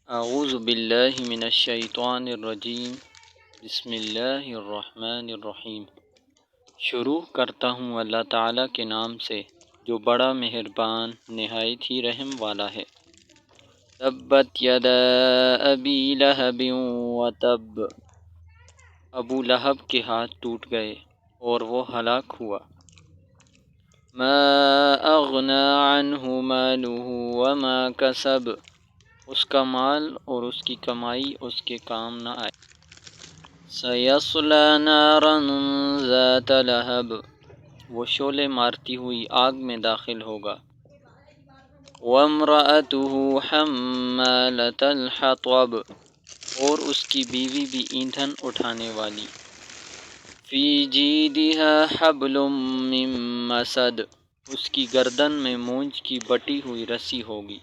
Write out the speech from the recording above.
अऊज़ु बिल्लाहि मिनश्शैतानिर्रजीम बिस्मिल्लाहिर्रहमानिर्रहीम। शुरू करता हूँ अल्लाह ताला के नाम से जो बड़ा मेहरबान नहायत ही रहम वाला है। तब्बत यदा अबी लहबिन व तब, अबू लहब के हाथ टूट गए और वो हलाक हुआ। मा अग़ना अन्हु मालुहु व मा कसब, उसका माल और उसकी कमाई उसके काम न आए। सयस्ला नारन ज़ात लहब, वो शोले मारती हुई आग में दाखिल होगा। वम्रअतुहु हम्मालतल हतब, और उसकी बीवी भी ईंधन उठाने वाली। फ़ी जीदिहा हब्लुम मिन मसद, उसकी गर्दन में मूंज की बटी हुई रस्सी होगी।